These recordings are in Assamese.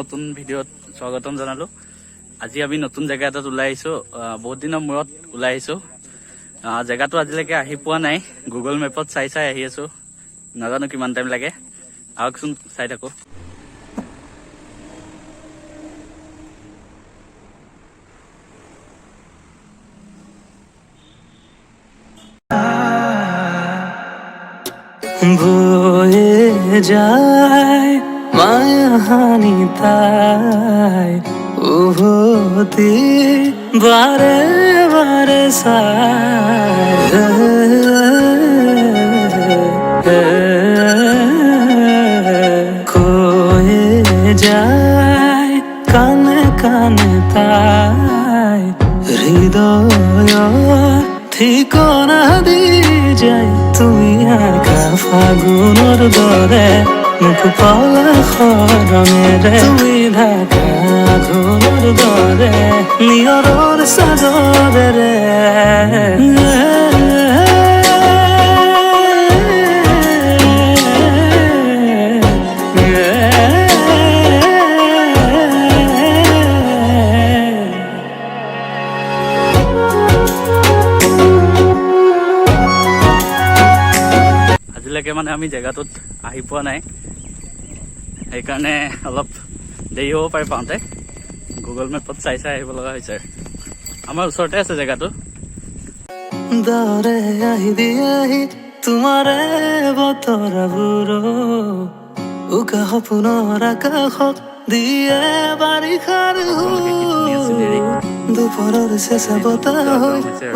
নতুন ভিডিঅ'ত স্বাগতম জনালো। আজি আমি নতুন জেগা এটাত ওলাই আহিছো, বহুত দিনৰ মূৰত ওলাই আহিছো। জেগাটো আজিলৈকে আহি পোৱা নাই, গুগল মেপত চাই আহি আছো, নাজানো কিমান টাইম লাগে। আহকচোন চাই থাকো। বয়ে যায় মায়াহানি তাই উভতি বারে বারে কয়ে যায় কানে কানে তাই হৃদয় ঠিকনা দি যাই তুমি একা ফাগুনৰ দৰে মুখ পলসৰঙেৰে তুমি ঢাকা ঘৰৰ দৰে নিয়ৰৰ চাদৰেৰে আজিলৈকে মানে আমি জেগাটোত আহি পোৱা নাই, সেইকাৰণে অলপ দেৰি হ'ব পাৰে পাওঁতে। গুগল মেপত চাই আহিব লগা হৈছে। আমাৰ ওচৰতে আছে জেগাটো। দৰে আহি দিয়েহি তোমাৰে বতৰবোৰ উকা সপোনৰ আকাশত দিয়ে বাৰিষাৰ দুপৰৰ চেঁচা বতাহ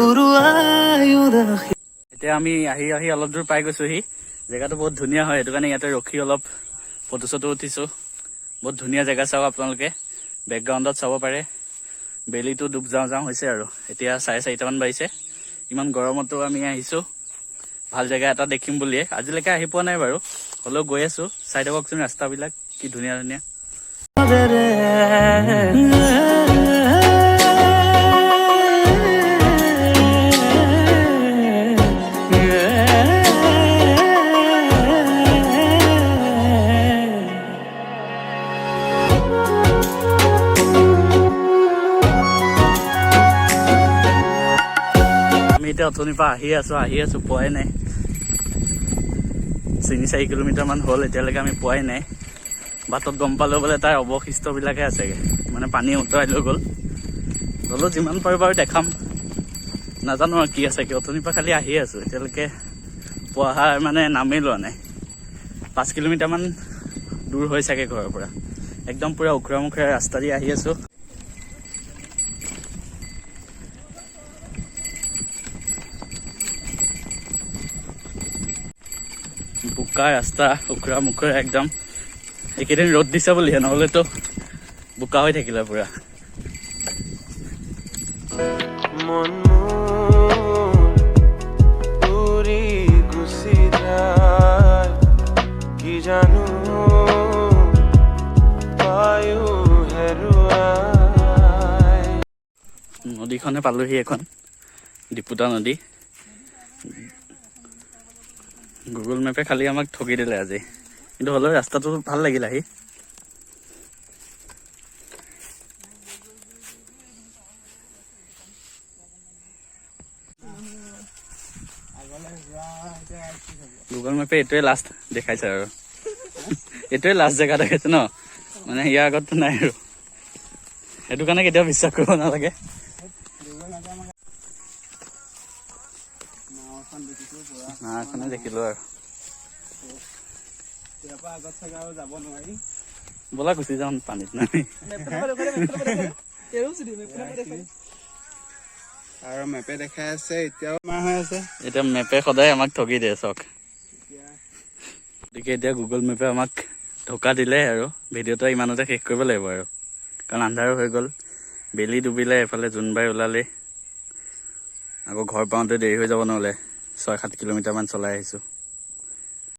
উৰুৱাই উদাসী। এতিয়া আমি আহি অলপ দূৰ পাই গৈছোহি। জেগাটো বহুত ধুনীয়া হয়, সেইটো কাৰণে ইয়াতে ৰখি অলপ ফটো চটো উঠিছো। বহুত ধুনীয়া জেগা চাওক আপোনালোকে, বেকগ্ৰাউণ্ডত চাব পাৰে। বেলিটো ডুব যাওঁ হৈছে আৰু এতিয়া 4:30মান বাজিছে। ইমান গৰমতো আমি আহিছো ভাল জেগা এটা দেখিম বুলিয়ে। আজিলৈকে আহি পোৱা নাই বাৰু, হ'লেও গৈ আছো। চাই থাককচোন ৰাস্তাবিলাক কি ধুনীয়া ধুনীয়া। এতিয়া অথনিৰ পৰা আহি আছো পোৱাই নাই। 3-4 কিলোমিটাৰ মান হ'ল, এতিয়ালৈকে আমি পোৱাই নাই। বাটত গম পালো বোলে তাৰ অৱশিষ্ট বিলাকে আছেগে, মানে পানী উতৰাই লৈ গ'ল। হ'লেও যিমান পাৰো বাৰু দেখাম, নাজানো আৰু কি আছে কি। অথনিৰ পৰা খালি আহি আছো, এতিয়ালৈকে পোৱাৰ মানে নামেই লোৱা নাই। 5 কিলোমিটাৰ মান দূৰ হৈ চাগে ঘৰৰ পৰা। একদম পুৰা উখৰা মুখৰা ৰাস্তা দি আহি আছো। বোকা ৰাস্তা, উখৰা মুখৰা একদম। এইকেইদিন ৰ'দ দিছে বুলিহে, নহ'লেতো বোকা হৈ থাকিলে পুৰা। নদীখনে পালোহি, এখন ডিপুতা নদী। গুগল মেপে খালি আমাক ঠগি দিলে আজি, কিন্তু হ'লেও ৰাস্তাটো ভাল লাগিল আহি। গুগল মেপে এইটোৱে লাষ্ট দেখাইছে আৰু এইটোৱে লাষ্ট জেগা দেখাইছে ন, মানে ইয়াৰ আগততো নাই আৰু। সেইটো কাৰণে কেতিয়াও বিশ্বাস কৰিব নালাগে। নাওখনে দেখিলো আৰু ব'লা গুচি যাওঁ পানীত নামি। আৰু মেপে দেখাই আছে এতিয়াও মাৰ হৈ আছে। এতিয়া মেপে সদায় আমাক ঠগি দিয়ে চক। গতিকে এতিয়া গুগল মেপে আমাক ধোকা দিলে আৰু ভিডিঅ'টো ইমানতে শেষ কৰিব লাগিব আৰু, কাৰণ আন্ধাৰো হৈ গ'ল, বেলি ডুবিলে, এফালে জোনবাই ওলালে। আকৌ ঘৰ পাওঁতে দেৰি হৈ যাব নহ'লে। 6-7 কিলোমিটাৰমান চলাই আহিছোঁ।